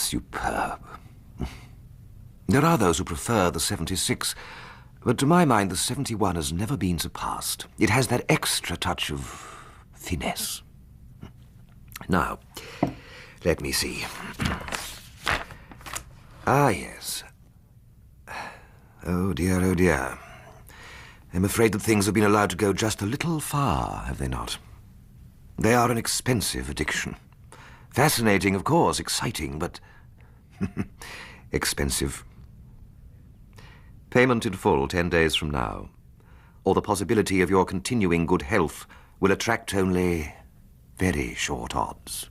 superb. There are those who prefer the 76, but to my mind, the 71 has never been surpassed. It has that extra touch of finesse. Now, let me see. Ah, yes. Oh, dear, oh, dear. I'm afraid that things have been allowed to go just a little far, have they not? They are an expensive addiction. Fascinating, of course, exciting, but expensive. Payment in full 10 days from now, or the possibility of your continuing good health will attract only very short odds.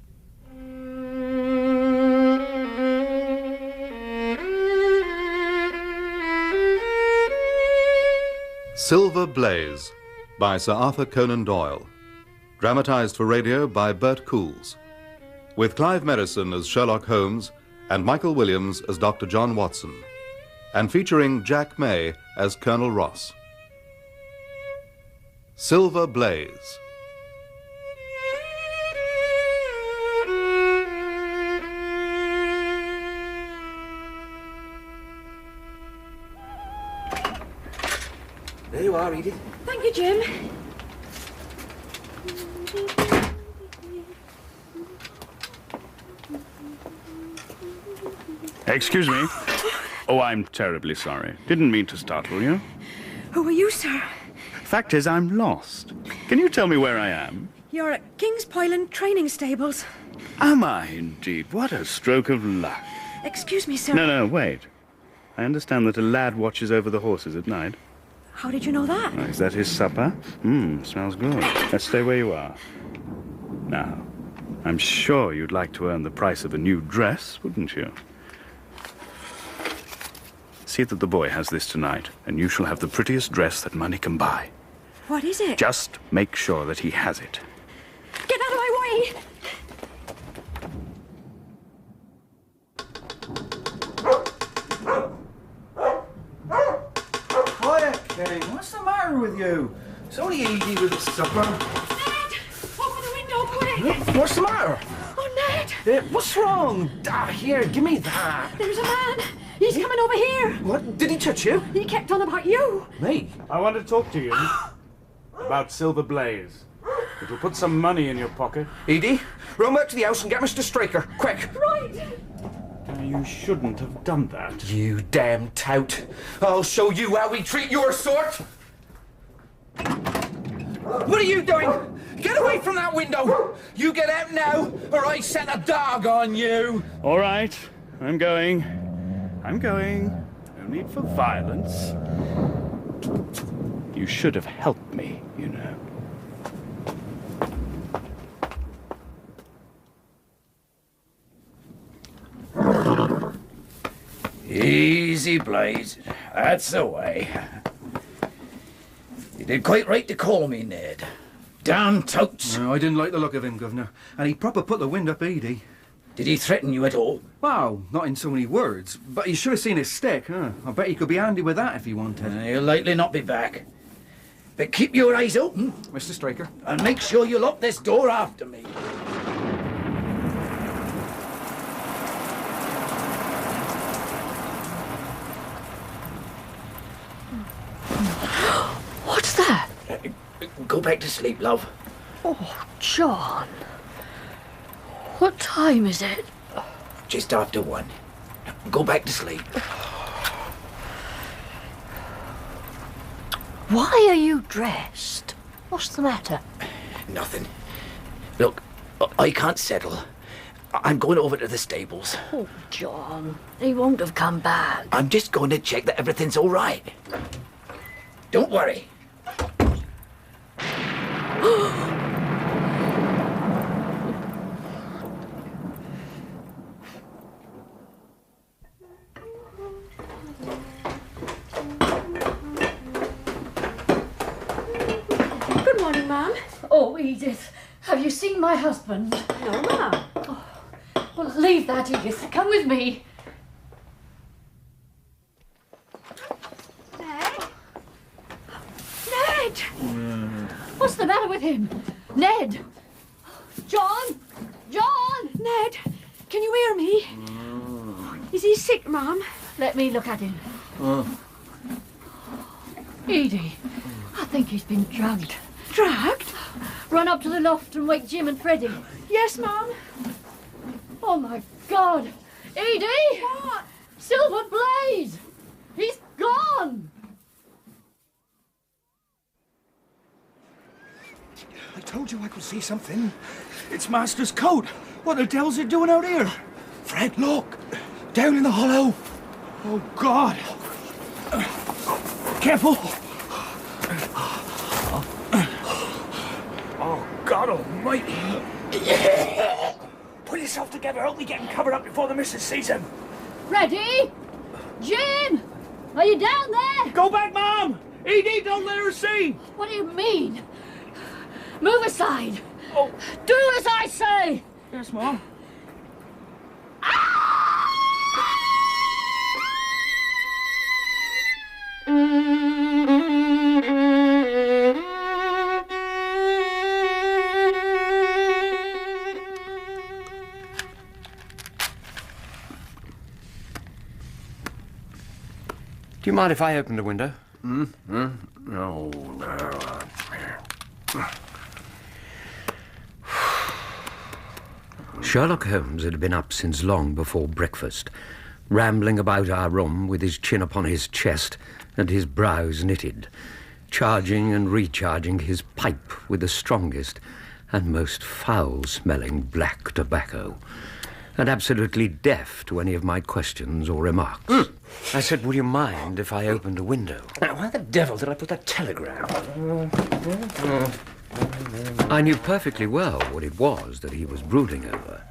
Silver Blaze by Sir Arthur Conan Doyle. Dramatised for radio by Bert Coules. With Clive Merrison as Sherlock Holmes and Michael Williams as Dr. John Watson. And featuring Jack May as Colonel Ross. Silver Blaze. There you are, Edith. Thank you, Jim. Excuse me. Oh, I'm terribly sorry. Didn't mean to startle you. Who are you, sir? Fact is, I'm lost. Can you tell me where I am? You're at King's Pyland Training Stables. Am I, indeed? What a stroke of luck. Excuse me, sir. No, wait. I understand that a lad watches over the horses at night. How did you know that? Oh, is that his supper? Smells good. Let's stay where you are. Now, I'm sure you'd like to earn the price of a new dress, wouldn't you? See that the boy has this tonight, and you shall have the prettiest dress that money can buy. What is it? Just make sure that he has it. Get out of my way! Quiet, King. What's the matter with you? It's only Enyd with the supper. Ned! Open the window, quick! What's the matter? Oh, Ned! What's wrong? Here, give me that. There's a man! He's coming over here! What? Did he touch you? He kept on about you! Me? I want to talk to you about Silver Blaze. It'll put some money in your pocket. Edie, run back to the house and get Mr. Straker, quick. Right! You shouldn't have done that. You damn tout. I'll show you how we treat your sort. What are you doing? Get away from that window! You get out now, or I set a dog on you! All right, I'm going. No need for violence. You should have helped me, you know. Easy, Blaze. That's the way. You did quite right to call me, Ned. Damn totes. No, I didn't like the look of him, Governor. And he proper put the wind up Edie. Did he threaten you at all? Wow, not in so many words. But you should have seen his stick, huh? I bet he could be handy with that if he wanted. He'll likely not be back. But keep your eyes open. Mr. Straker. And make sure you lock this door after me. What's that? Go back to sleep, love. Oh, John. What time is it? Just after 1. Go back to sleep. Why are you dressed? What's the matter? Nothing. Look, I can't settle. I'm going over to the stables. Oh, John. He won't have come back. I'm just going to check that everything's all right. Don't worry. Good morning, ma'am. Oh, Edith, have you seen my husband? No, ma'am. Oh, well, leave that, Edith. Come with me. Ned? Ned! What's the matter with him? Ned! John! John! Ned, can you hear me? Is he sick, Mum? Let me look at him. Edie, I think he's been drugged. Drugged? Run up to the loft and wake Jim and Freddie. Yes, Mum. Oh, my God. Edie! What? Silver Blaze! He's gone! I told you I could see something. It's Master's coat. What the devil's it doing out here? Fred, look. Down in the hollow. Oh, God. Careful. Oh, God almighty. Pull yourself together. Help me get him covered up before the missus sees him. Freddie? Jim? Are you down there? Go back, Mom. Edie, don't let her see. What do you mean? Move aside. Oh. Do as I say. Yes, Mom. Do you mind if I open the window? No, no. Sherlock Holmes had been up since long before breakfast, rambling about our room with his chin upon his chest and his brows knitted, charging and recharging his pipe with the strongest and most foul-smelling black tobacco, and absolutely deaf to any of my questions or remarks. I said, would you mind if I opened a window? Now, why the devil did I put that telegram? I knew perfectly well what it was that he was brooding over.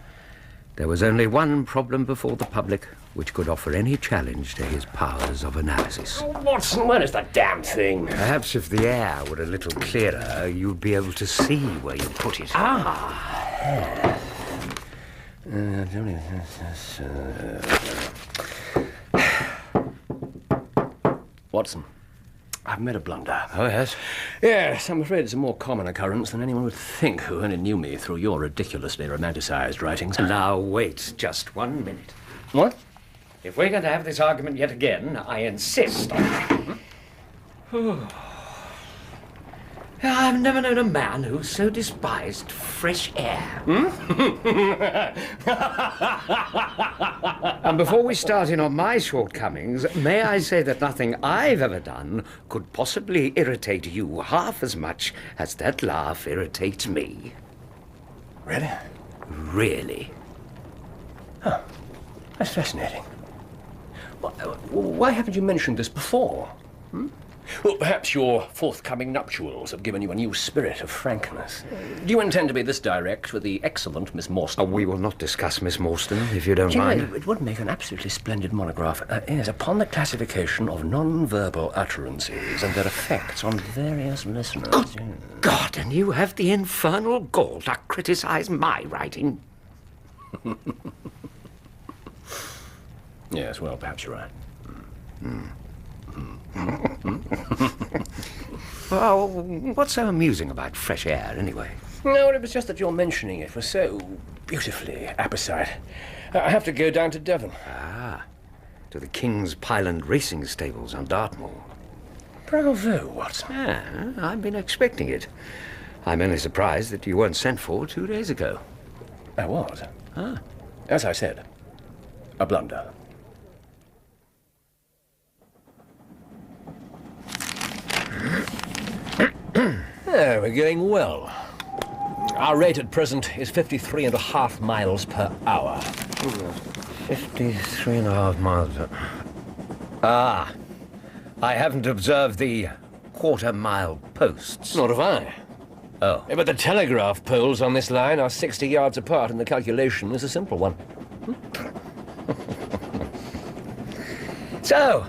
There was only one problem before the public which could offer any challenge to his powers of analysis. Oh, Watson, where is that damn thing? Perhaps if the air were a little clearer, you'd be able to see where you put it. Ah. Watson, I've made a blunder. Oh, yes? Yes, I'm afraid it's a more common occurrence than anyone would think who only knew me through your ridiculously romanticized writings. Now, wait just 1 minute. What? If we're going to have this argument yet again, I insist on it. I've never known a man who so despised fresh air. And before we start in on my shortcomings, may I say that nothing I've ever done could possibly irritate you half as much as that laugh irritates me. Really? Really. Huh. That's fascinating. Why haven't you mentioned this before? Well, perhaps your forthcoming nuptials have given you a new spirit of frankness. Do you intend to be this direct with the excellent Miss Morstan? We will not discuss Miss Morstan, if you don't mind. It would make an absolutely splendid monograph. Yes, upon the classification of non-verbal utterances and their effects on various listeners. Good God, and you have the infernal gall to criticize my writing. Yes, well, perhaps you're right. Well, what's so amusing about fresh air, anyway? No, it was just that your mentioning it was so beautifully apposite. I have to go down to Devon. Ah, to the King's Pyland Racing Stables on Dartmoor. Bravo, Watson. Yeah, I've been expecting it. I'm only surprised that you weren't sent for 2 days ago. I was. Ah. As I said, a blunder. We're going well. Our rate at present is 53.5 miles per hour. 53.5 miles. Ah, I haven't observed the quarter-mile posts. Nor have I. Oh. But the telegraph poles on this line are 60 yards apart, and the calculation is a simple one. So,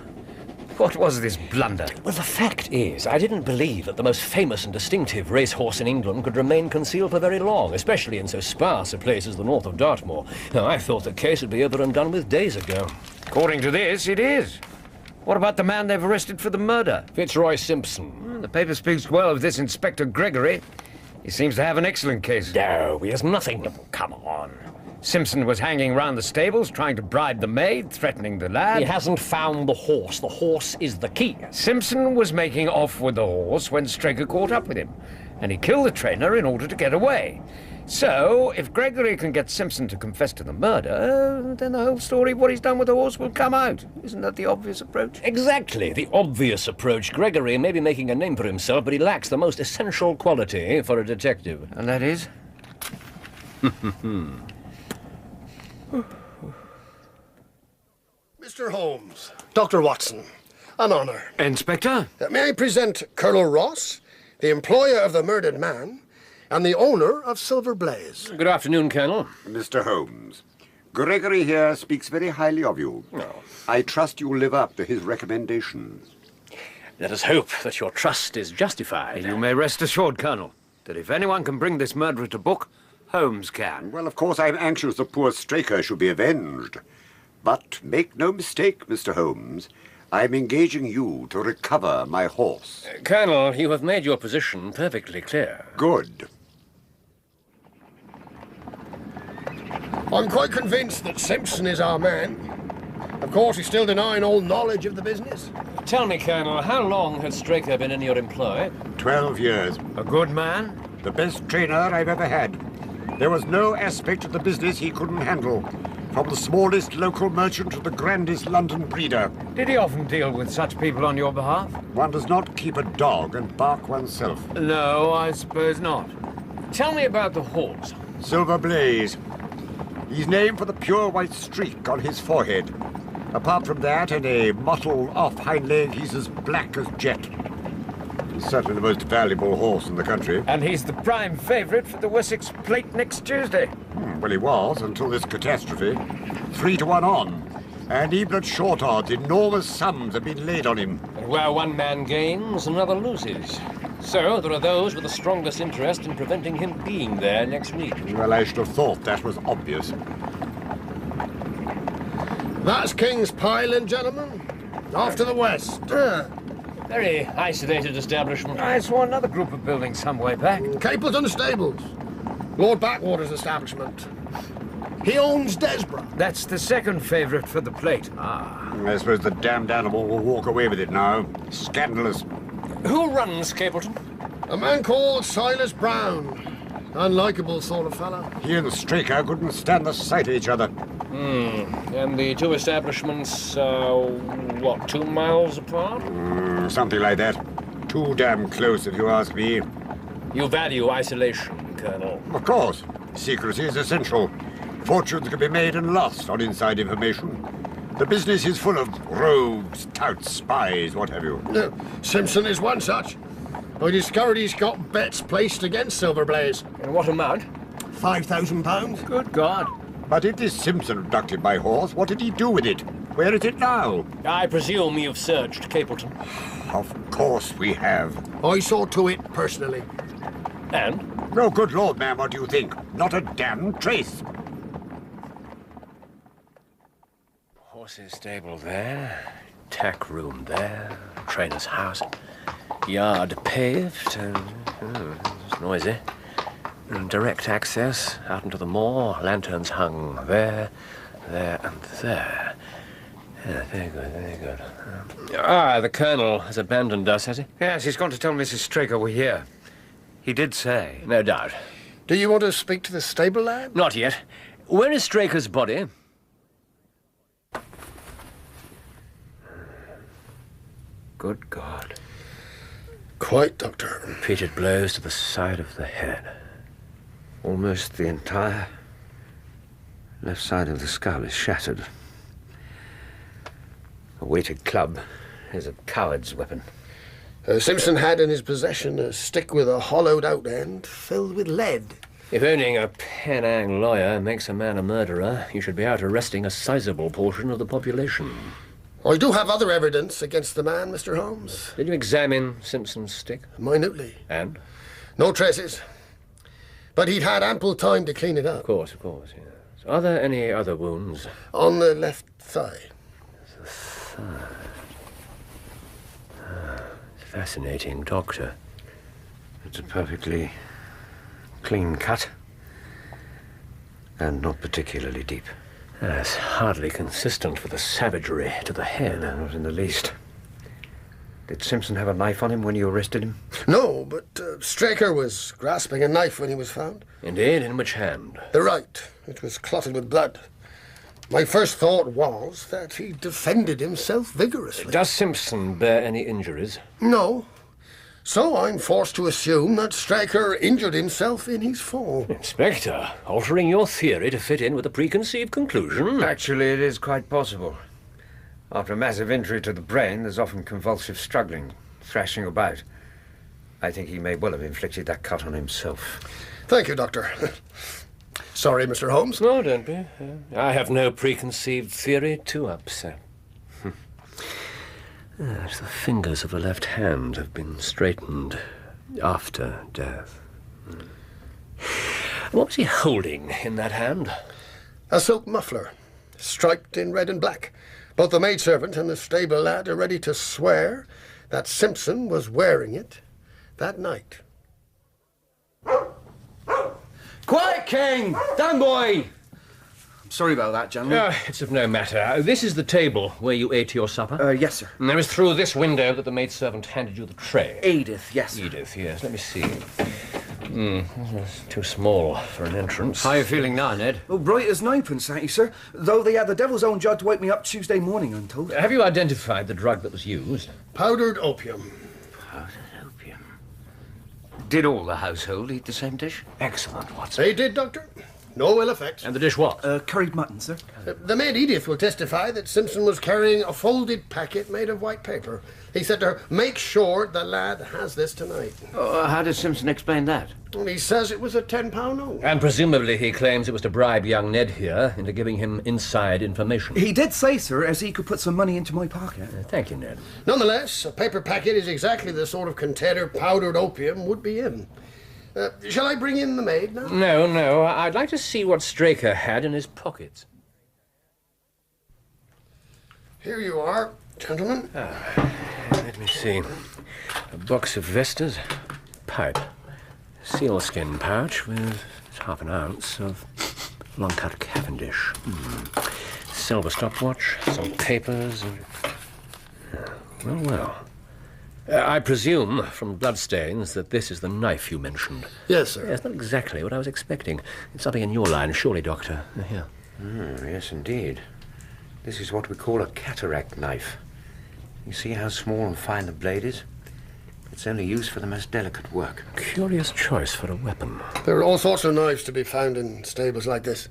what was this blunder? Well, the fact is, I didn't believe that the most famous and distinctive racehorse in England could remain concealed for very long, especially in so sparse a place as the north of Dartmoor. Now, I thought the case would be over and done with days ago. According to this, it is. What about the man they've arrested for the murder? Fitzroy Simpson. The paper speaks well of this Inspector Gregory. He seems to have an excellent case. No, he has nothing. Come on. Simpson was hanging round the stables, trying to bribe the maid, threatening the lad. He hasn't found the horse. The horse is the key. Simpson was making off with the horse when Straker caught up with him, and he killed the trainer in order to get away. So, if Gregory can get Simpson to confess to the murder, then the whole story of what he's done with the horse will come out. Isn't that the obvious approach? Exactly, the obvious approach. Gregory may be making a name for himself, but he lacks the most essential quality for a detective. And that is? Mr. Holmes, Dr. Watson, an honour. Inspector? May I present Colonel Ross, the employer of the murdered man, and the owner of Silver Blaze. Good afternoon, Colonel. Mr. Holmes, Gregory here speaks very highly of you. Oh. I trust you'll live up to his recommendations. Let us hope that your trust is justified. You may rest assured, Colonel, that if anyone can bring this murderer to book, Holmes can. Well, of course, I'm anxious the poor Straker should be avenged. But make no mistake, Mr. Holmes, I'm engaging you to recover my horse. Colonel, you have made your position perfectly clear. Good. I'm quite convinced that Simpson is our man. Of course, he's still denying all knowledge of the business. Tell me, Colonel, how long has Straker been in your employ? 12 years. A good man? The best trainer I've ever had. There was no aspect of the business he couldn't handle. From the smallest local merchant to the grandest London breeder. Did he often deal with such people on your behalf? One does not keep a dog and bark oneself. No, I suppose not. Tell me about the horse. Silver Blaze. He's named for the pure white streak on his forehead. Apart from that and a mottled off hind leg, he's as black as jet. He's certainly the most valuable horse in the country. And he's the prime favourite for the Wessex Plate next Tuesday. Well, he was, until this catastrophe. 3-1 on. And even at short odds, enormous sums have been laid on him. And where one man gains, another loses. So there are those with the strongest interest in preventing him being there next week. Well, I should have thought that was obvious. That's King's Pyland, gentlemen. Off to the west. Very isolated establishment. I saw another group of buildings some way back. Capleton Stables. Lord Backwater's establishment. He owns Desborough. That's the second favourite for the Plate. Ah. I suppose the damned animal will walk away with it now. Scandalous. Who runs Capleton? A man called Silas Brown. Unlikable sort of fella. He and the Straker couldn't stand the sight of each other. And the two establishments are, what, 2 miles apart? Something like that. Too damn close, if you ask me. You value isolation, Colonel. Of course. Secrecy is essential. Fortunes can be made and lost on inside information. The business is full of rogues, touts, spies, what have you. Simpson is one such. I discovered he's got bets placed against Silver Blaze. And what amount? £5,000. Good God. But if this Simpson abducted my horse, what did he do with it? Where is it now? I presume you've searched Capleton. Of course we have. I saw to it personally. And? Oh, good Lord, ma'am, what do you think? Not a damn trace. Horses stable there, tack room there, trainer's house, yard paved, it's noisy. Direct access out into the moor, lanterns hung there, there, and there. Yeah, very good, very good. The Colonel has abandoned us, has he? Yes, he's gone to tell Mrs. Straker we're here. He did say. No doubt. Do you want to speak to the stable lad? Not yet. Where is Straker's body? Good God. Quite, Doctor. Repeated blows to the side of the head. Almost the entire left side of the skull is shattered. A weighted club is a coward's weapon. Simpson had in his possession a stick with a hollowed-out end filled with lead. If owning a Penang lawyer makes a man a murderer, you should be out arresting a sizable portion of the population. I do have other evidence against the man, Mr. Holmes. Did you examine Simpson's stick? Minutely. And? No traces. But he'd had ample time to clean it up. Of course, yes. Are there any other wounds? On the left thigh. The thigh. Fascinating, Doctor. It's a perfectly clean cut. And not particularly deep. That's hardly consistent with the savagery to the head. No, not in the least. Did Simpson have a knife on him when you arrested him? No, but Straker was grasping a knife when he was found. Indeed? In which hand? The right. It was clotted with blood. My first thought was that he defended himself vigorously. Does Simpson bear any injuries? No. So I'm forced to assume that Straker injured himself in his fall. Inspector, altering your theory to fit in with a preconceived conclusion. Actually, it is quite possible. After a massive injury to the brain, there's often convulsive struggling, thrashing about. I think he may well have inflicted that cut on himself. Thank you, Doctor. Sorry, Mr. Holmes. No, don't be. I have no preconceived theory to upset. Yes, the fingers of the left hand have been straightened after death. What was he holding in that hand? A silk muffler, striped in red and black. Both the maidservant and the stable lad are ready to swear that Simpson was wearing it that night. Quiet, King! Down, boy! I'm sorry about that, gentlemen. It's of no matter. This is the table where you ate your supper? Yes, sir. And it was through this window that the maidservant handed you the tray. Edith, yes, sir. Edith, yes. Let me see. It's too small for an entrance. How are you feeling now, Ned? Well, bright as ninepence, thank you, sir. Though they had the devil's own judge to wake me up Tuesday morning, I'm told. Have you identified the drug that was used? Powdered opium. Powdered opium. Did all the household eat the same dish? Excellent, Watson. They did, Doctor. No ill effects. And the dish what? Curried mutton, sir. The maid Edith will testify that Simpson was carrying a folded packet made of white paper. He said to her, make sure the lad has this tonight. How did Simpson explain that? And he says it was a £10 note. And presumably he claims it was to bribe young Ned here into giving him inside information. He did say, sir, as he could put some money into my pocket. Thank you, Ned. Nonetheless, a paper packet is exactly the sort of container powdered opium would be in. Shall I bring in the maid now? No. I'd like to see what Straker had in his pockets. Here you are, gentlemen. Let me see. A box of Vestas, pipe, sealskin pouch with half an ounce of long-cut Cavendish, silver stopwatch, some papers, and... Well. I presume from bloodstains that this is the knife you mentioned. Yes, sir. Yes, not exactly what I was expecting. It's something in your line, surely, Doctor. Here. Yes, indeed. This is what we call a cataract knife. You see how small and fine the blade is? It's only used for the most delicate work. Curious choice for a weapon. There are all sorts of knives to be found in stables like this.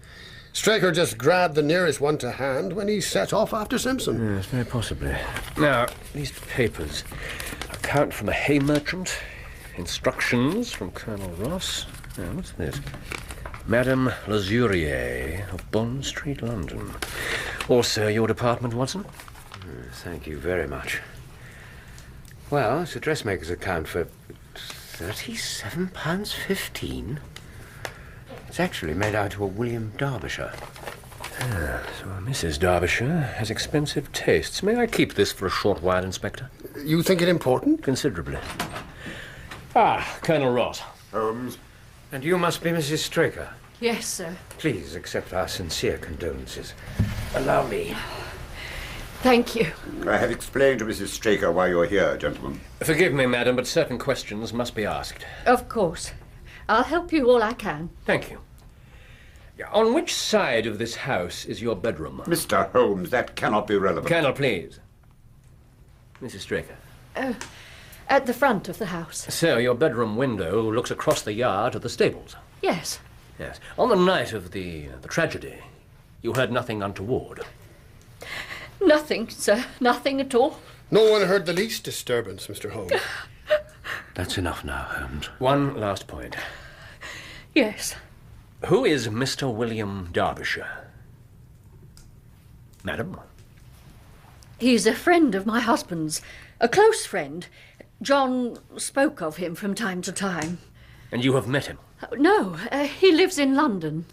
Straker just grabbed the nearest one to hand when he set off after Simpson. Yes, very possibly. Now, these papers. Account from a hay merchant. Instructions from Colonel Ross. Now, what's this? Madame Lazurier of Bond Street, London. Also your department, Watson? Thank you very much. Well, it's a dressmaker's account for £37.15. It's actually made out to a William Derbyshire. So Mrs. Derbyshire has expensive tastes. May I keep this for a short while, Inspector? You think it important? Considerably. Colonel Ross. Holmes. And you must be Mrs. Straker. Yes, sir. Please accept our sincere condolences. Allow me. Thank you. I have explained to Mrs. Straker why you're here, gentlemen. Forgive me, madam, but certain questions must be asked. Of course. I'll help you all I can. Thank you. On which side of this house is your bedroom? Mr. Holmes, that cannot be relevant. Colonel, please. Mrs. Straker. At the front of the house. So your bedroom window looks across the yard to the stables? Yes. Yes. On the night of the tragedy, you heard nothing untoward? Nothing, sir. Nothing at all. No one heard the least disturbance, Mr. Holmes. That's enough now, Holmes. One last point. Yes. Who is Mr. William Derbyshire? Madam? He's a friend of my husband's. A close friend. John spoke of him from time to time. And you have met him? No, he lives in London.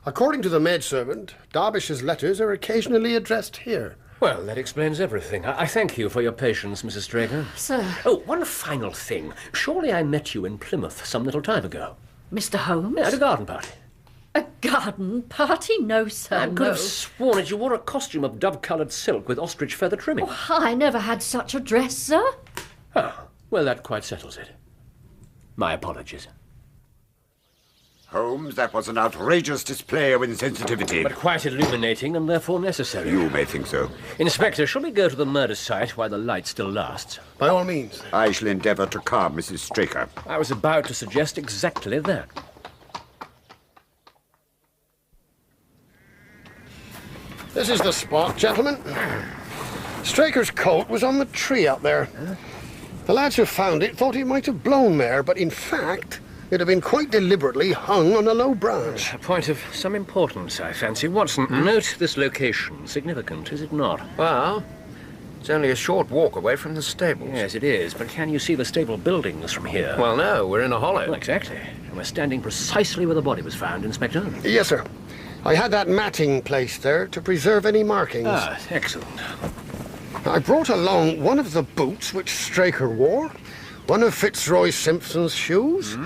According to the maidservant, Derbyshire's letters are occasionally addressed here. Well, that explains everything. I thank you for your patience, Mrs. Straker. Sir. Oh, one final thing. Surely I met you in Plymouth some little time ago. Mr. Holmes? At a garden party. A garden party? No, sir, I no. could have sworn that you wore a costume of dove-coloured silk with ostrich feather trimming. Oh, I never had such a dress, sir. Oh, well, that quite settles it. My apologies. Holmes, that was an outrageous display of insensitivity. But quite illuminating and therefore necessary. You may think so. Inspector, shall we go to the murder site while the light still lasts? By all means. I shall endeavour to calm Mrs. Straker. I was about to suggest exactly that. This is the spot, gentlemen. Straker's coat was on the tree out there. The lads who found it thought it might have blown there, but in fact, it had been quite deliberately hung on a low branch. A point of some importance, I fancy. Watson, note this location. Significant, is it not? Well, it's only a short walk away from the stables. Yes, it is. But can you see the stable buildings from here? Well, no, we're in a hollow. Well, exactly. And we're standing precisely where the body was found, Inspector. Yes, sir. I had that matting placed there to preserve any markings. Ah, excellent. I brought along one of the boots which Straker wore, one of Fitzroy Simpson's shoes,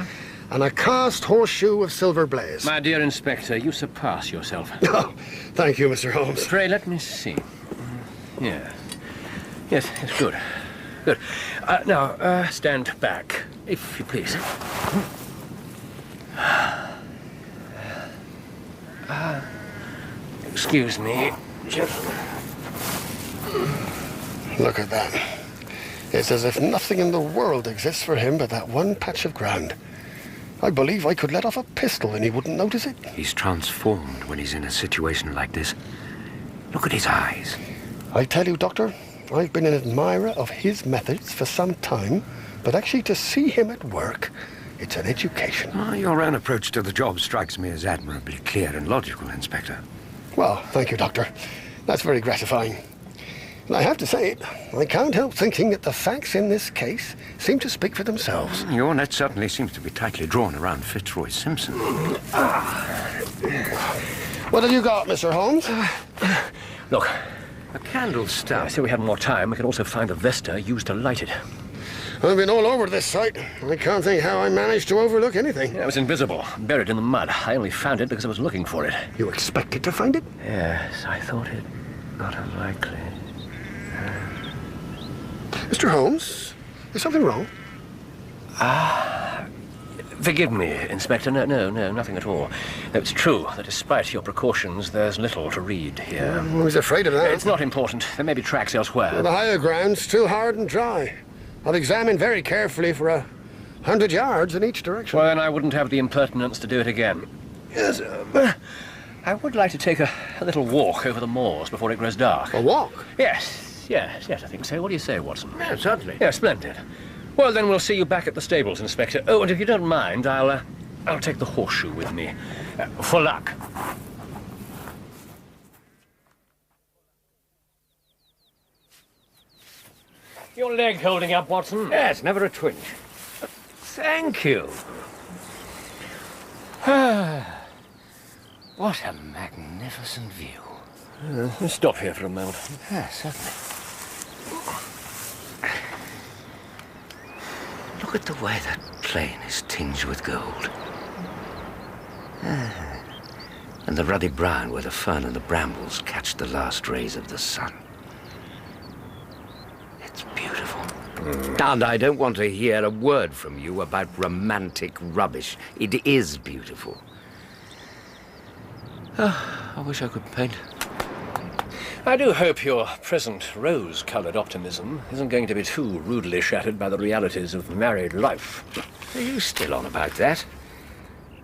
and a cast horseshoe of Silver Blaze. My dear Inspector, you surpass yourself. Oh, thank you, Mr. Holmes. Pray, let me see. Yeah. Yes, it's good. Good. Now, stand back, if you please. Excuse me, gentlemen. Look at that. It's as if nothing in the world exists for him but that one patch of ground. I believe I could let off a pistol and he wouldn't notice it. He's transformed when he's in a situation like this. Look at his eyes. I tell you, Doctor, I've been an admirer of his methods for some time, but actually to see him at work, it's an education. Oh, your own approach to the job strikes me as admirably clear and logical, Inspector. Well, thank you, Doctor. That's very gratifying. And I have to say it, I can't help thinking that the facts in this case seem to speak for themselves. Your net certainly seems to be tightly drawn around Fitzroy Simpson. What have you got, Mr. Holmes? Look. A candle stub. So we have more time. We can also find the Vesta used to light it. I've been all over this site. I can't think how I managed to overlook anything. Yeah, it was invisible, buried in the mud. I only found it because I was looking for it. You expected to find it? Yes, I thought it not unlikely. Mr. Holmes, is something wrong? Forgive me, Inspector. No, nothing at all. No, it's true that despite your precautions, there's little to read here. I was afraid of that. It's not important. There may be tracks elsewhere. Well, the higher ground's still hard and dry. I've examined very carefully for 100 yards in each direction. Well, then I wouldn't have the impertinence to do it again. Yes, I would like to take a little walk over the moors before it grows dark. A walk? Yes, I think so. What do you say, Watson? Yeah, certainly. Yeah, splendid. Well, then we'll see you back at the stables, Inspector. Oh, and if you don't mind, I'll take the horseshoe with me. For luck. Your leg holding up, Watson? Yes, never a twinge. Thank you. What a magnificent view. Let's stop here for a moment. Yes, certainly. Look at the way that plain is tinged with gold. And the ruddy brown where the fern and the brambles catch the last rays of the sun. It's beautiful. And I don't want to hear a word from you about romantic rubbish. It is beautiful. I wish I could paint. I do hope your present rose-coloured optimism isn't going to be too rudely shattered by the realities of married life. Are you still on about that?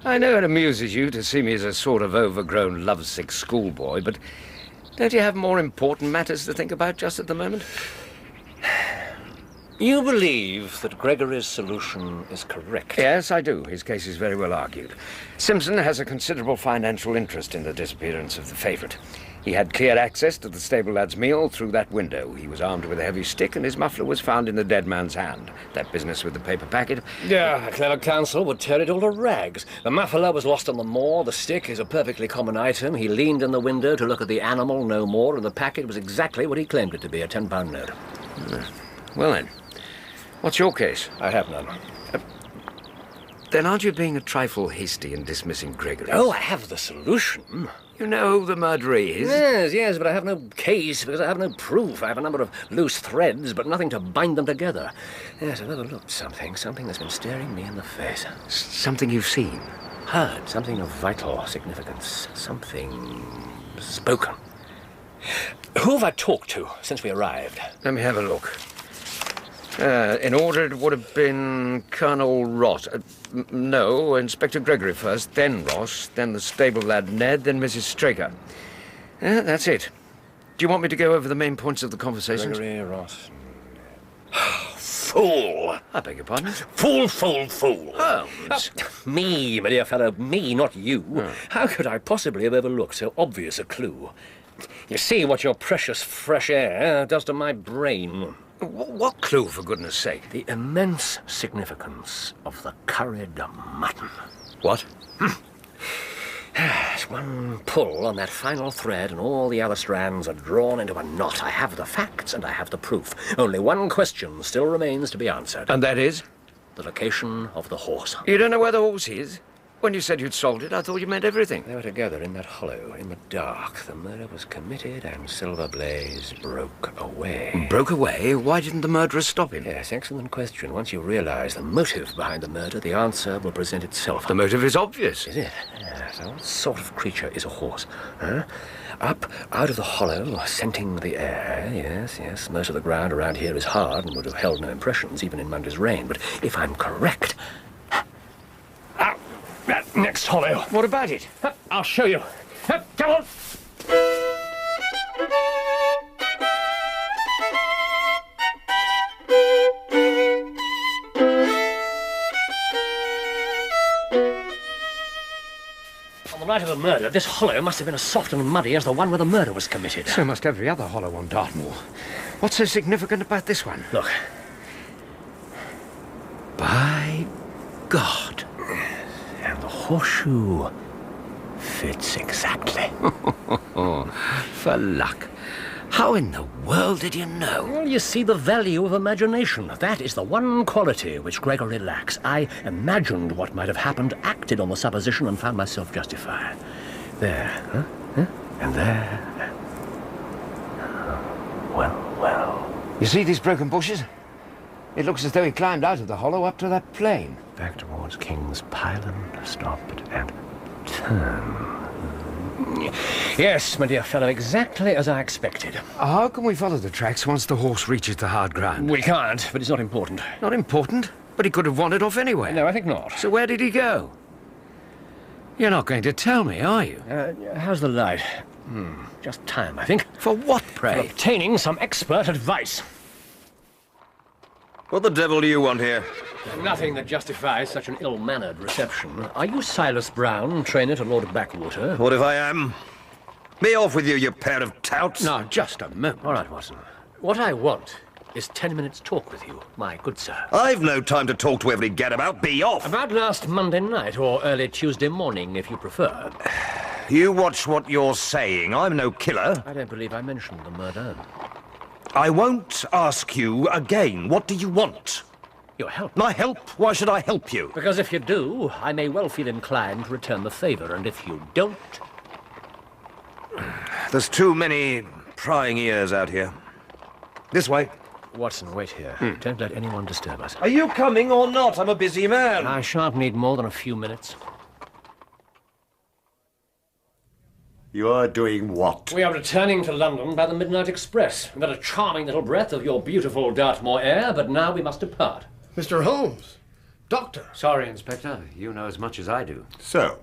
I know it amuses you to see me as a sort of overgrown, lovesick schoolboy, but don't you have more important matters to think about just at the moment? You believe that Gregory's solution is correct? Yes, I do. His case is very well argued. Simpson has a considerable financial interest in the disappearance of the favourite. He had clear access to the stable lad's meal through that window. He was armed with a heavy stick, and his muffler was found in the dead man's hand. That business with the paper packet... Yeah, a clever counsel would tear it all to rags. The muffler was lost on the moor, the stick is a perfectly common item. He leaned in the window to look at the animal, no more, and the packet was exactly what he claimed it to be, a £10 note. Well then, what's your case? I have none. Then aren't you being a trifle hasty in dismissing Gregory? Oh, I have the solution. You know who the murderer is? Yes, but I have no case because I have no proof. I have a number of loose threads, but nothing to bind them together. Yes, I've overlooked something that's been staring me in the face. Something you've seen? Heard, something of vital significance, something spoken. Who have I talked to since we arrived? Let me have a look. In order, it would have been Colonel Ross. No, Inspector Gregory first, then Ross, then the stable lad Ned, then Mrs. Straker. That's it. Do you want me to go over the main points of the conversation? Gregory, Ross... Fool! I beg your pardon? Fool, fool, fool! Holmes! Me, my dear fellow, me, not you. Oh. How could I possibly have overlooked so obvious a clue? You see what your precious fresh air does to my brain. What clue, for goodness sake? The immense significance of the curried mutton. What? It's one pull on that final thread and all the other strands are drawn into a knot. I have the facts and I have the proof. Only one question still remains to be answered. And that is? The location of the horse. You don't know where the horse is? When you said you'd solved it, I thought you meant everything. They were together in that hollow, in the dark. The murder was committed and Silver Blaze broke away. Broke away? Why didn't the murderer stop him? Yes, excellent question. Once you realize the motive behind the murder, the answer will present itself. The motive is obvious. Is it? Yes. What sort of creature is a horse? Huh? Up out of the hollow, scenting the air. Yes. Most of the ground around here is hard and would have held no impressions, even in Monday's rain. But if I'm correct... That next hollow. What about it? I'll show you. Come on. On the night of the murder, this hollow must have been as soft and muddy as the one where the murder was committed. So must every other hollow on Dartmoor. What's so significant about this one? Look. By God. And the horseshoe fits exactly. For luck. How in the world did you know? Well, you see, the value of imagination. That is the one quality which Gregory lacks. I imagined what might have happened, acted on the supposition, and found myself justified. There, huh? And there. Well. You see these broken bushes? It looks as though he climbed out of the hollow up to that plain. Back towards King's Pyland, stopped and turned. Yes, my dear fellow, exactly as I expected. How can we follow the tracks once the horse reaches the hard ground? We can't, but it's not important. Not important? But he could have wandered off anywhere. No, I think not. So where did he go? You're not going to tell me, are you? How's the light? Just time, I think. For what, pray? For obtaining some expert advice. What the devil do you want here? Nothing that justifies such an ill-mannered reception. Are you Silas Brown, trainer to Lord Backwater? What if I am? Be off with you, you pair of touts. Now, just a moment. All right, Watson. What I want is 10 minutes talk with you, my good sir. I've no time to talk to every gadabout. Be off. About last Monday night, or early Tuesday morning, if you prefer. You watch what you're saying. I'm no killer. I don't believe I mentioned the murder. I won't ask you again. What do you want? Your help. My help? Why should I help you? Because if you do, I may well feel inclined to return the favor, and if you don't... There's too many prying ears out here. This way. Watson, wait here. Don't let anyone disturb us. Are you coming or not? I'm a busy man. I shan't need more than a few minutes. You're doing what? We are returning to London by the midnight express. We've had a charming little breath of your beautiful Dartmoor air, but now we must depart. Mr. Holmes. Doctor. Sorry, Inspector. You know as much as I do. So,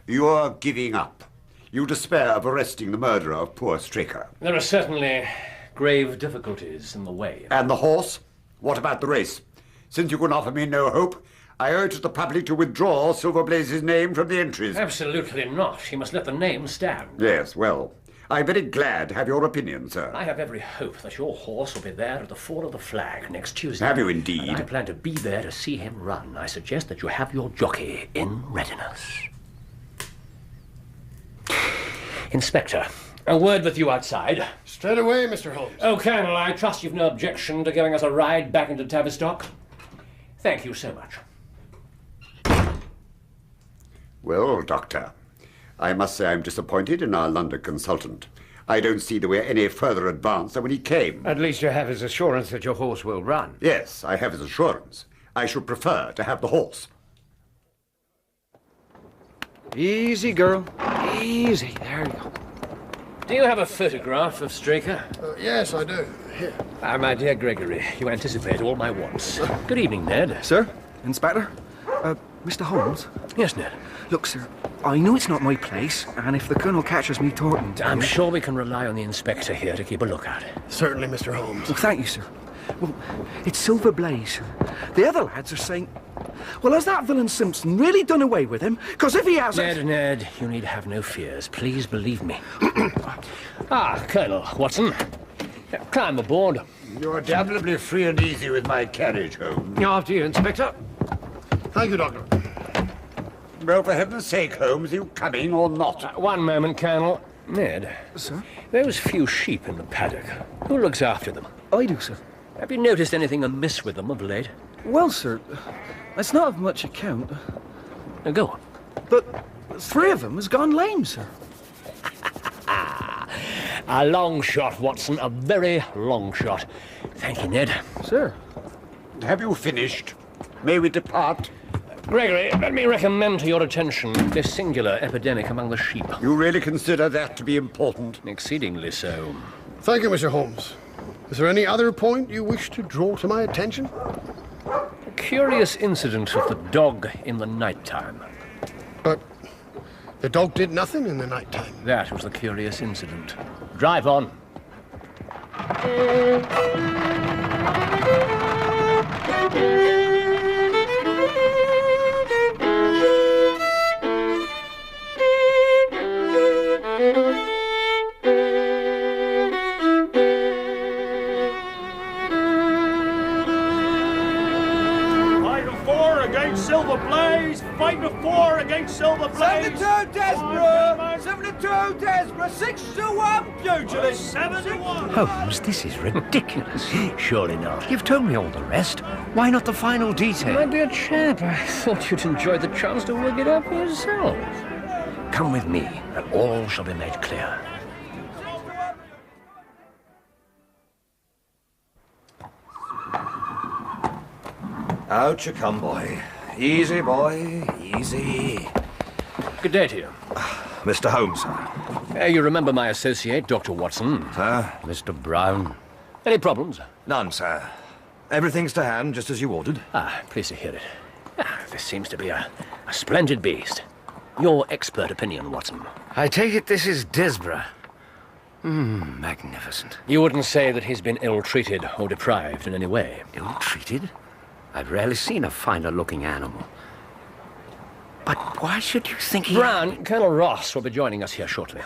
you're giving up. You despair of arresting the murderer of poor Straker. There are certainly grave difficulties in the way. And the horse? What about the race? Since you can offer me no hope, I urge the public to withdraw Silver Blaze's name from the entries. Absolutely not. You must let the name stand. Yes, well, I'm very glad to have your opinion, sir. I have every hope that your horse will be there at the fall of the flag next Tuesday. Have you indeed? And I plan to be there to see him run. I suggest that you have your jockey in readiness. Inspector, a word with you outside. Straight away, Mr. Holmes. Oh, Colonel, I trust you've no objection to giving us a ride back into Tavistock. Thank you so much. Well, Doctor, I must say I'm disappointed in our London consultant. I don't see that we're any further advanced than when he came. At least you have his assurance that your horse will run. Yes, I have his assurance. I should prefer to have the horse. Easy, girl. Easy. There you go. Do you have a photograph of Straker? Yes, I do. Here. My dear Gregory, you anticipate all my wants. Good evening, Ned. Sir? Inspector? Mr. Holmes? Yes, Ned. Look, sir, I know it's not my place, and if the Colonel catches me talking to I'm you... sure we can rely on the Inspector here to keep a lookout. Certainly, Mr. Holmes. Well, thank you, sir. Well, it's Silver Blaze. The other lads are saying... Well, has that villain Simpson really done away with him? Because if he hasn't... Ned, you need have no fears. Please believe me. Colonel Watson. Climb aboard. You're damnably free and easy with my carriage, Holmes. After you, Inspector. Thank you, Doctor. Well, for heaven's sake, Holmes, are you coming or not? One moment, Colonel. Ned. Sir? Those few sheep in the paddock. Who looks after them? I do, sir. Have you noticed anything amiss with them of late? Well, sir, it's not of much account. Now go on. But 3 of them has gone lame, sir. A long shot, Watson. A very long shot. Thank you, Ned. Sir. Have you finished? May we depart? Gregory, let me recommend to your attention this singular epidemic among the sheep. You really consider that to be important? Exceedingly so. Thank you, Mr. Holmes. Is there any other point you wish to draw to my attention? A curious incident of the dog in the night-time. But the dog did nothing in the night-time. That was the curious incident. Drive on. Silver Blaze! 5-4 against Silver Blaze! 72 Desborough! 72 Desborough! 6-1 pugilist! 7-1! Holmes, this is ridiculous. Surely not. You've told me all the rest. Why not the final detail? My dear chap, I thought you'd enjoy the chance to work it out for yourself. Come with me, and all shall be made clear. Out you come, boy. Easy, boy. Easy. Good day to you. Mr. Holmes, sir. You remember my associate, Dr. Watson? Sir? Mr. Brown. Any problems? None, sir. Everything's to hand, just as you ordered. Pleased to hear it. This seems to be a splendid beast. Your expert opinion, Watson. I take it this is Desborough. Magnificent. You wouldn't say that he's been ill-treated or deprived in any way? Ill-treated? I've rarely seen a finer-looking animal. But why should you think he... Brown, Colonel Ross will be joining us here shortly.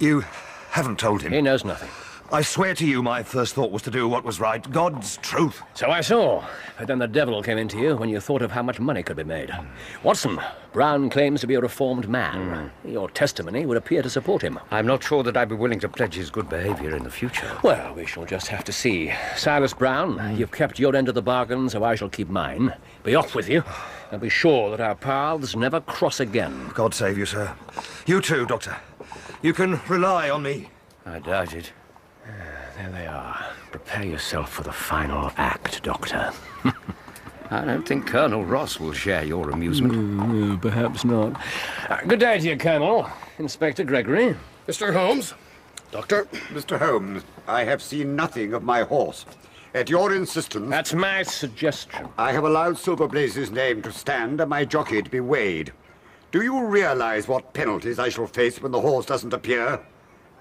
You haven't told him? He knows nothing. I swear to you, my first thought was to do what was right. God's truth. So I saw. But then the devil came into you when you thought of how much money could be made. Watson, Brown claims to be a reformed man. Your testimony would appear to support him. I'm not sure that I'd be willing to pledge his good behavior in the future. Well, we shall just have to see. Silas Brown, you've kept your end of the bargain, so I shall keep mine. Be off with you, and be sure that our paths never cross again. God save you, sir. You too, Doctor. You can rely on me. I doubt it. There they are. Prepare yourself for the final act, Doctor. I don't think Colonel Ross will share your amusement. No, perhaps not. Good day to you, Colonel. Inspector Gregory. Mr. Holmes. Doctor. Mr. Holmes, I have seen nothing of my horse. At your insistence... That's my suggestion. I have allowed Silver Blaze's name to stand and my jockey to be weighed. Do you realize what penalties I shall face when the horse doesn't appear?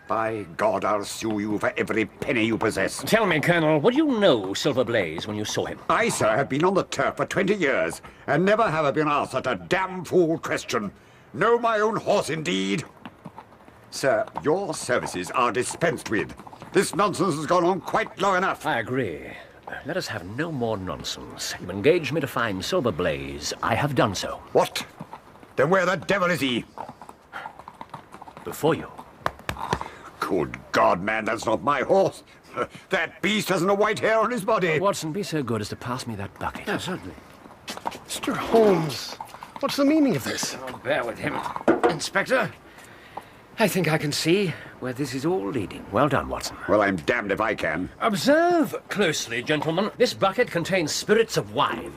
By God, I'll sue you for every penny you possess. Tell me, Colonel, would you know Silver Blaze when you saw him? I, sir, have been on the turf for 20 years, and never have I been asked such a damn fool question. Know my own horse, indeed? Sir, your services are dispensed with. This nonsense has gone on quite long enough. I agree. Let us have no more nonsense. You engaged me to find Silver Blaze. I have done so. What? Then where the devil is he? Before you. Good God, man, that's not my horse. That beast hasn't a white hair on his body. Watson, be so good as to pass me that bucket. Yeah, certainly. Mr. Holmes, What's the meaning of this? Oh, bear with him, Inspector. I think I can see where this is all leading. Well done, Watson. Well, I'm damned if I can. Observe closely, gentlemen. This bucket contains spirits of wine.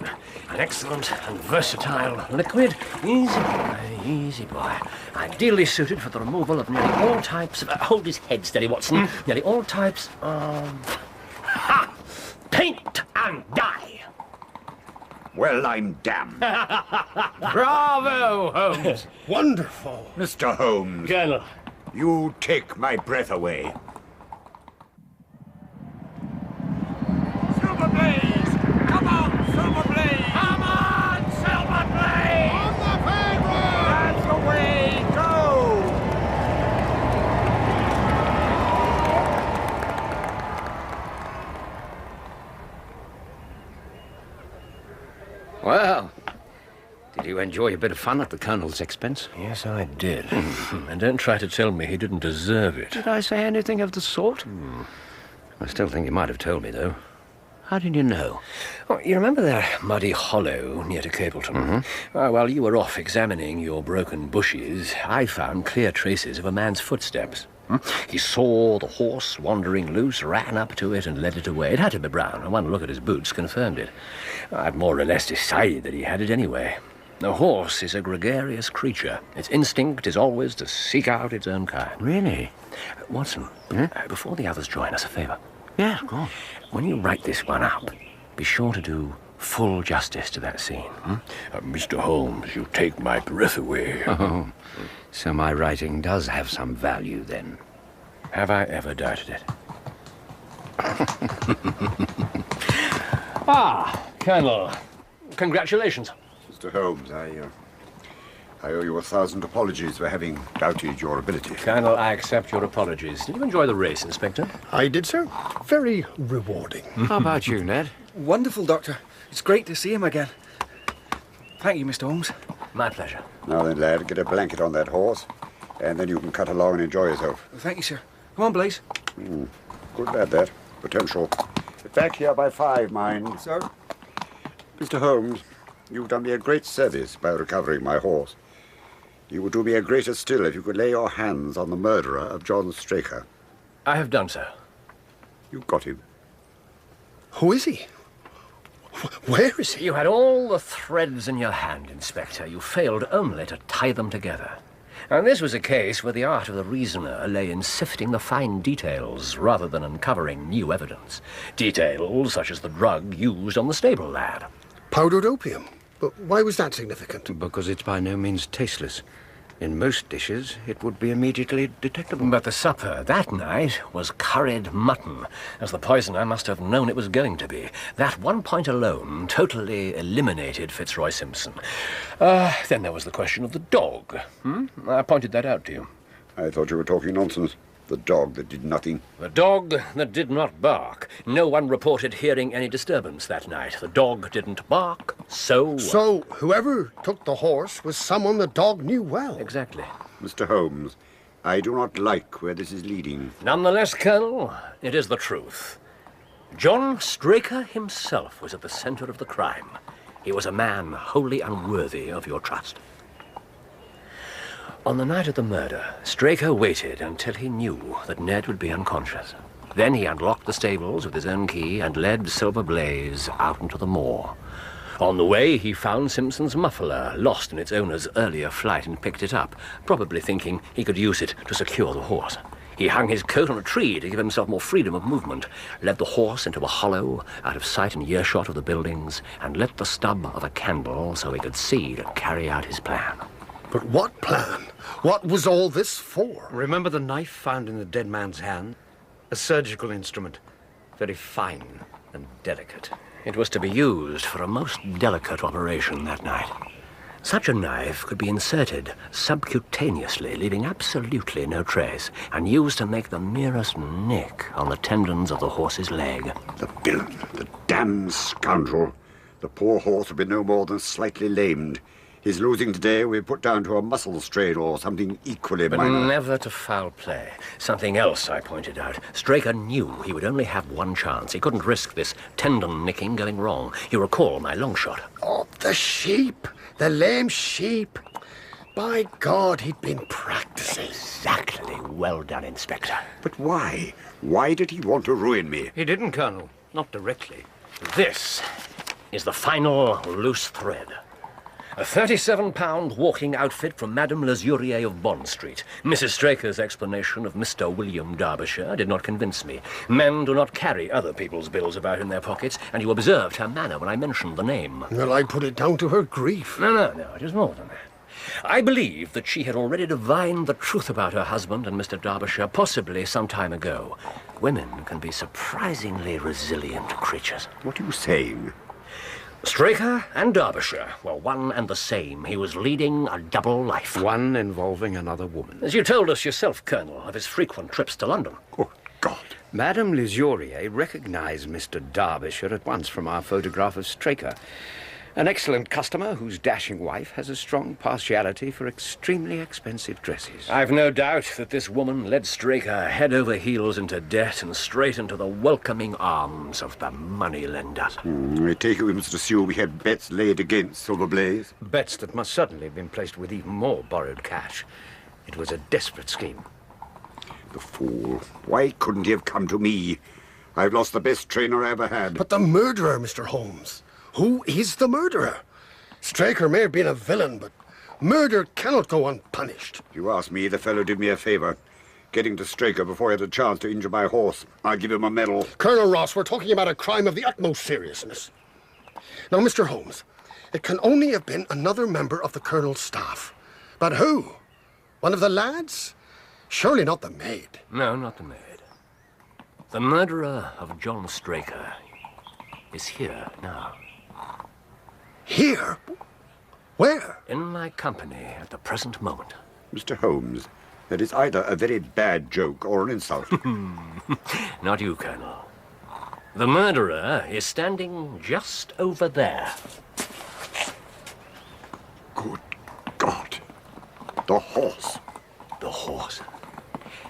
An excellent and versatile liquid. Easy boy. Ideally suited for the removal of nearly all types of... hold his head steady, Watson. Nearly all types of... paint and dye. Well, I'm damned. Bravo, Holmes. Wonderful. Mr. Holmes. Colonel. You take my breath away. Silver Blaze! Come on, Silver Blaze! Come on, Silver Blaze! On the favourite! That's the way, go! Well, did you enjoy a bit of fun at the Colonel's expense? Yes, I did. And don't try to tell me he didn't deserve it. Did I say anything of the sort? I still think you might have told me, though. How did you know? Oh, you remember that muddy hollow near to Capleton? While you were off examining your broken bushes, I found clear traces of a man's footsteps. He saw the horse wandering loose, ran up to it and led it away. It had to be brown, and one look at his boots confirmed it. I'd more or less decided that he had it anyway. A horse is a gregarious creature. Its instinct is always to seek out its own kind. Really? Watson, before the others join us, a favour. Yeah, of course. When you write this one up, be sure to do full justice to that scene. Mr. Holmes, you take my breath away. Oh, so my writing does have some value, then. Have I ever doubted it? Colonel, congratulations. Mr. Holmes, I owe you 1,000 apologies for having doubted your ability. Colonel, I accept your apologies. Did you enjoy the race, Inspector? I did, sir. Very rewarding. How about you, Ned? Wonderful, Doctor. It's great to see him again. Thank you, Mr. Holmes. My pleasure. Now then, lad, get a blanket on that horse, and then you can cut along and enjoy yourself. Thank you, sir. Come on, Blaze. Good lad, that. Potential. Get back here by 5, mind. Sir? Mr. Holmes, you've done me a great service by recovering my horse. You would do me a greater still if you could lay your hands on the murderer of John Straker. I have done so. You got him. Who is he? Where is he? You had all the threads in your hand, Inspector. You failed only to tie them together. And this was a case where the art of the reasoner lay in sifting the fine details rather than uncovering new evidence. Details such as the drug used on the stable lad. Powdered opium? But why was that significant? Because it's by no means tasteless. In most dishes, it would be immediately detectable. But the supper that night was curried mutton, as the poisoner must have known it was going to be. That one point alone totally eliminated Fitzroy Simpson. Then there was the question of the dog. I pointed that out to you. I thought you were talking nonsense. The dog that did nothing. The dog that did not bark. No one reported hearing any disturbance that night. The dog didn't bark, so... So, whoever took the horse was someone the dog knew well. Exactly. Mr. Holmes, I do not like where this is leading. Nonetheless, Colonel, it is the truth. John Straker himself was at the center of the crime. He was a man wholly unworthy of your trust. On the night of the murder, Straker waited until he knew that Ned would be unconscious. Then he unlocked the stables with his own key and led Silver Blaze out into the moor. On the way, he found Simpson's muffler lost in its owner's earlier flight and picked it up, probably thinking he could use it to secure the horse. He hung his coat on a tree to give himself more freedom of movement, led the horse into a hollow out of sight and earshot of the buildings, and lit the stub of a candle so he could see to carry out his plan. But what plan? What was all this for? Remember the knife found in the dead man's hand? A surgical instrument. Very fine and delicate. It was to be used for a most delicate operation that night. Such a knife could be inserted subcutaneously, leaving absolutely no trace, and used to make the merest nick on the tendons of the horse's leg. The villain, the damned scoundrel. The poor horse would be no more than slightly lamed. His losing today will be put down to a muscle strain or something equally but minor. Never to foul play. Something else I pointed out. Straker knew he would only have one chance. He couldn't risk this tendon nicking going wrong. You recall my long shot. Oh, the sheep! The lame sheep. By God, he'd been practicing. Exactly. Well done, Inspector. But why? Why did he want to ruin me? He didn't, Colonel. Not directly. This is the final loose thread. A £37 walking outfit from Madame Lesurier of Bond Street. Mrs. Straker's explanation of Mr. William Derbyshire did not convince me. Men do not carry other people's bills about in their pockets, and you observed her manner when I mentioned the name. Well, I put it down to her grief. No, it is more than that. I believe that she had already divined the truth about her husband and Mr. Derbyshire, possibly some time ago. Women can be surprisingly resilient creatures. What are you saying? Straker and Derbyshire were one and the same. He was leading a double life. One involving another woman. As you told us yourself, Colonel, of his frequent trips to London. Oh, God. Madame Lesurier recognized Mr. Derbyshire at once from our photograph of Straker. An excellent customer whose dashing wife has a strong partiality for extremely expensive dresses. I've no doubt that this woman led Straker head over heels into debt and straight into the welcoming arms of the moneylenders. I take it we must assume we had bets laid against Silver Blaze. Bets that must certainly have been placed with even more borrowed cash. It was a desperate scheme. The fool. Why couldn't he have come to me? I've lost the best trainer I ever had. But the murderer, Mr. Holmes. Who is the murderer? Straker may have been a villain, but murder cannot go unpunished. If you ask me, the fellow did me a favor. Getting to Straker before he had a chance to injure my horse. I'll give him a medal. Colonel Ross, we're talking about a crime of the utmost seriousness. Now, Mr. Holmes, it can only have been another member of the Colonel's staff. But who? One of the lads? Surely not the maid. No, not the maid. The murderer of John Straker is here now. Here? Where? In my company at the present moment. Mr. Holmes, that is either a very bad joke or an insult. Not you, Colonel. The murderer is standing just over there. Good God. The horse. The horse.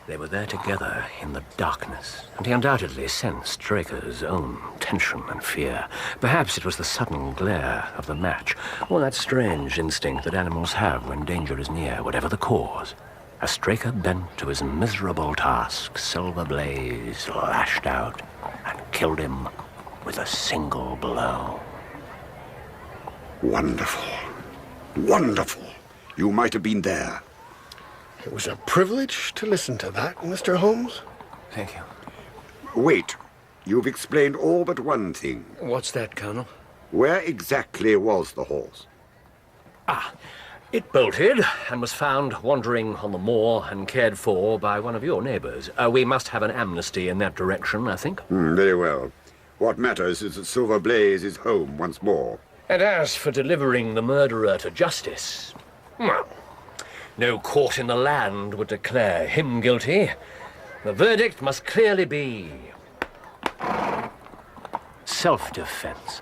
They were there together in the darkness, and he undoubtedly sensed Straker's own tension and fear. Perhaps it was the sudden glare of the match, or that strange instinct that animals have when danger is near, whatever the cause. As Straker bent to his miserable task, Silver Blaze lashed out and killed him with a single blow. Wonderful. Wonderful. You might have been there. It was a privilege to listen to that, Mr. Holmes. Thank you. Wait. You've explained all but one thing. What's that, Colonel? Where exactly was the horse? It bolted and was found wandering on the moor and cared for by one of your neighbours. We must have an amnesty in that direction, I think. Very well. What matters is that Silver Blaze is home once more. And as for delivering the murderer to justice, well, no court in the land would declare him guilty. The verdict must clearly be self-defense.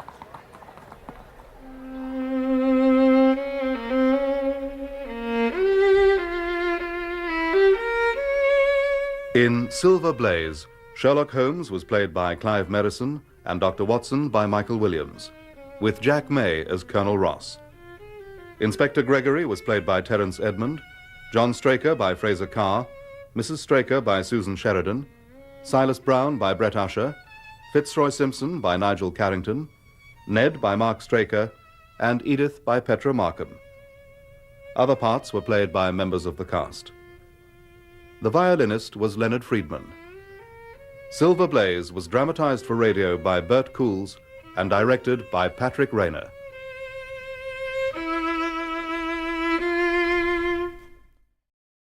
In Silver Blaze, Sherlock Holmes was played by Clive Merrison and Dr. Watson by Michael Williams, with Jack May as Colonel Ross. Inspector Gregory was played by Terence Edmund, John Straker by Fraser Carr, Mrs. Straker by Susan Sheridan, Silas Brown by Brett Usher, Fitzroy Simpson by Nigel Carrington, Ned by Mark Straker, and Edith by Petra Markham. Other parts were played by members of the cast. The violinist was Leonard Friedman. Silver Blaze was dramatized for radio by Bert Coules and directed by Patrick Rayner.